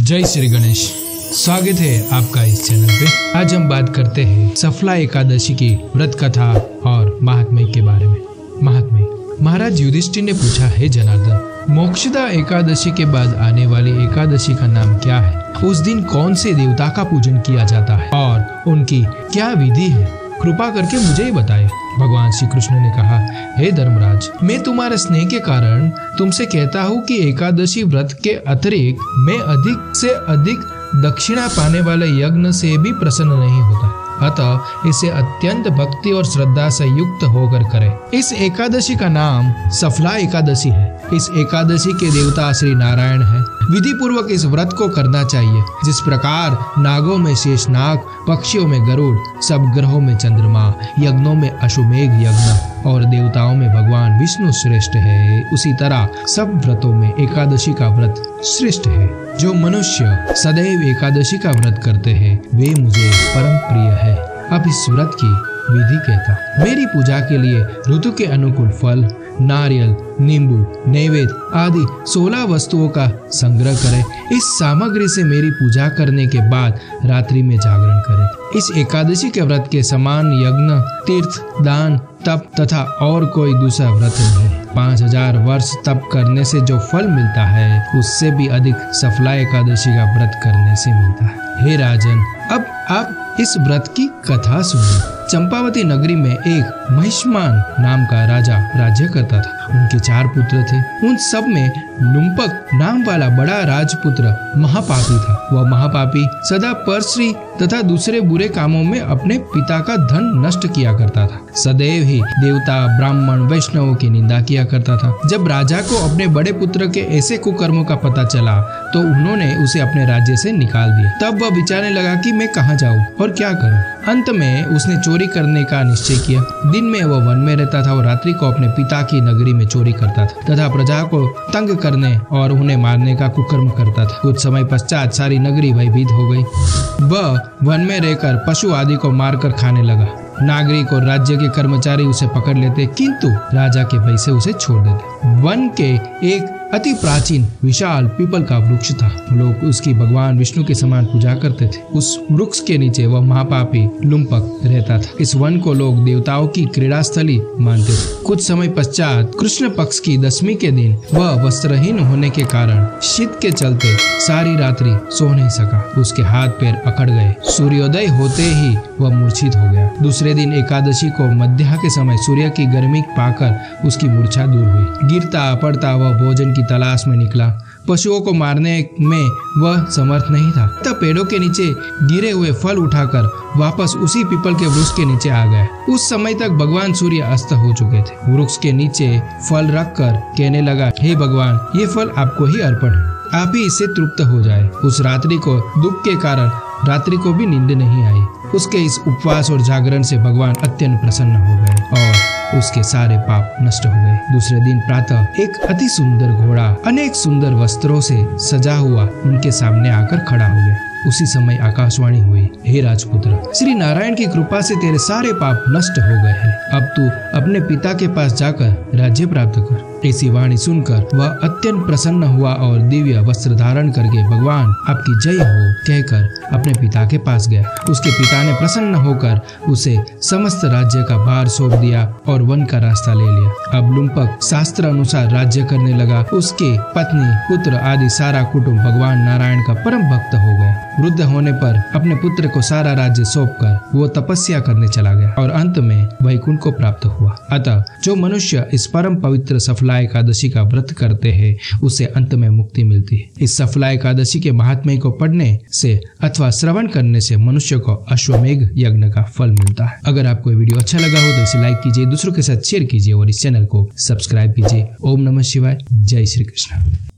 जय श्री गणेश। स्वागत है आपका इस चैनल पे। आज हम बात करते हैं सफला एकादशी की व्रत कथा और महात्म्य के बारे में। महात्म्य। महाराज युधिष्ठिर ने पूछा, है जनार्दन, मोक्षदा एकादशी के बाद आने वाली एकादशी का नाम क्या है? उस दिन कौन से देवता का पूजन किया जाता है और उनकी क्या विधि है? कृपा करके मुझे ही बताए। भगवान श्री कृष्ण ने कहा, हे धर्मराज, मैं तुम्हारे स्नेह के कारण तुमसे कहता हूँ कि एकादशी व्रत के अतिरिक्त मैं अधिक से अधिक दक्षिणा पाने वाले यज्ञ से भी प्रसन्न नहीं होता। अतः इसे अत्यंत भक्ति और श्रद्धा से युक्त होकर करें। इस एकादशी का नाम सफला एकादशी है। इस एकादशी के देवता श्री नारायण है। विधि पूर्वक इस व्रत को करना चाहिए। जिस प्रकार नागों में शेषनाग, पक्षियों में गरुड़, सब ग्रहों में चंद्रमा, यज्ञों में अश्वमेघ यज्ञ और देवताओं में भगवान विष्णु श्रेष्ठ है, उसी तरह सब व्रतों में एकादशी का व्रत श्रेष्ठ है। जो मनुष्य सदैव एकादशी का व्रत करते हैं वे मुझे परम प्रिय है। अब इस व्रत की विधि कहता। मेरी पूजा के लिए ऋतु के अनुकूल फल, नारियल, नींबू, नैवेद्य आदि 16 वस्तुओं का संग्रह करें। इस सामग्री से मेरी पूजा करने के बाद रात्रि में जागरण करें। इस एकादशी के व्रत के समान यज्ञ, तीर्थ, दान, तप तथा और कोई दूसरा व्रत नहीं। 5000 वर्ष तप करने से जो फल मिलता है उससे भी अधिक सफला एकादशी का व्रत करने से मिलता है। हे राजन, अब आप इस व्रत की कथा सुनिए। चंपावती नगरी में एक महिष्मान नाम का राजा राज्य करता था। उनके 4 पुत्र थे। उन सब में लुम्पक नाम वाला बड़ा राजपुत्र महापापी था। वह महापापी सदा परश्री तथा दूसरे बुरे कामों में अपने पिता का धन नष्ट किया करता था। सदैव ही देवता, ब्राह्मण, वैष्णवों की निंदा किया करता था। जब राजा को अपने बड़े पुत्र के ऐसे कुकर्मों का पता चला तो उन्होंने उसे अपने राज्य से निकाल दिया। तब वह विचारने लगा कि मैं कहाँ जाऊँ और क्या करूँ। अंत में उसने चोरी करने का निश्चय किया। दिन में वह वन में रहता था और रात्रि को अपने पिता की नगरी में चोरी करता था तथा प्रजा को तंग करने और उन्हें मारने का कुकर्म करता था। कुछ समय पश्चात सारी नगरी भयभीत हो गई। वह वन में रहकर पशु आदि को मारकर खाने लगा। नागरिक और राज्य के कर्मचारी उसे पकड़ लेते किंतु राजा के भय से उसे छोड़ देते। वन के एक अति प्राचीन विशाल पीपल का वृक्ष था। लोग उसकी भगवान विष्णु के समान पूजा करते थे। उस वृक्ष के नीचे वह महापापी लुम्पक रहता था। इस वन को लोग देवताओं की क्रीड़ा स्थली मानते थे। कुछ समय पश्चात कृष्ण पक्ष की 10वीं के दिन वह वस्त्रहीन होने के कारण शीत के चलते सारी रात्रि सो नहीं सका। उसके हाथ पैर अकड़ गए। सूर्योदय होते ही वह मूर्छित हो गया। दूसरे दिन एकादशी को मध्याह्न के समय सूर्य की गर्मी पाकर उसकी मूर्छा दूर हुई। गिरता पड़ता वह भोजन की तलाश में निकला। पशुओं को मारने में वह समर्थ नहीं था। तब पेड़ों के नीचे गिरे हुए फल उठाकर वापस उसी पीपल के वृक्ष के नीचे आ गया। उस समय तक भगवान सूर्य अस्त हो चुके थे। वृक्ष के नीचे फल रखकर कहने लगा, हे भगवान, ये फल आपको ही अर्पण है। आप ही इससे तृप्त हो जाए। उस रात्रि को दुख के कारण रात्रि को भी नींद नहीं आई। उसके इस उपवास और जागरण से भगवान अत्यंत प्रसन्न हो गए और उसके सारे पाप नष्ट हो गए। दूसरे दिन प्रातः एक अति सुंदर घोड़ा अनेक सुंदर वस्त्रों से सजा हुआ उनके सामने आकर खड़ा हो गया। उसी समय आकाशवाणी हुई, हे राजपुत्र, श्री नारायण की कृपा से तेरे सारे पाप नष्ट हो गए हैं। अब तू अपने पिता के पास जाकर राज्य प्राप्त कर। ऐसी वाणी सुनकर वह अत्यंत प्रसन्न हुआ और दिव्य वस्त्र धारण करके भगवान आपकी जय हो कहकर अपने पिता के पास गया। उसके पिता ने प्रसन्न होकर उसे समस्त राज्य का भार सौंप दिया और वन का रास्ता ले लिया। अब लुम्पक शास्त्र अनुसार राज्य करने लगा। उसके पत्नी, पुत्र आदि सारा कुटुंब भगवान नारायण का परम भक्त हो गया। वृद्ध होने पर अपने पुत्र को सारा राज्य सौंपकर वो तपस्या करने चला गया और अंत में वैकुंठ को प्राप्त हुआ। अतः जो मनुष्य इस परम पवित्र सफला एकादशी का व्रत करते हैं उसे अंत में मुक्ति मिलती है। इस सफला एकादशी के महात्म्य को पढ़ने से अथवा श्रवण करने से मनुष्य को अश्वमेघ यज्ञ का फल मिलता है। अगर आपको वीडियो अच्छा लगा हो तो इसे लाइक कीजिए, दूसरों के साथ शेयर कीजिए और इस चैनल को सब्सक्राइब कीजिए। ओम नमः शिवाय। जय श्री कृष्ण।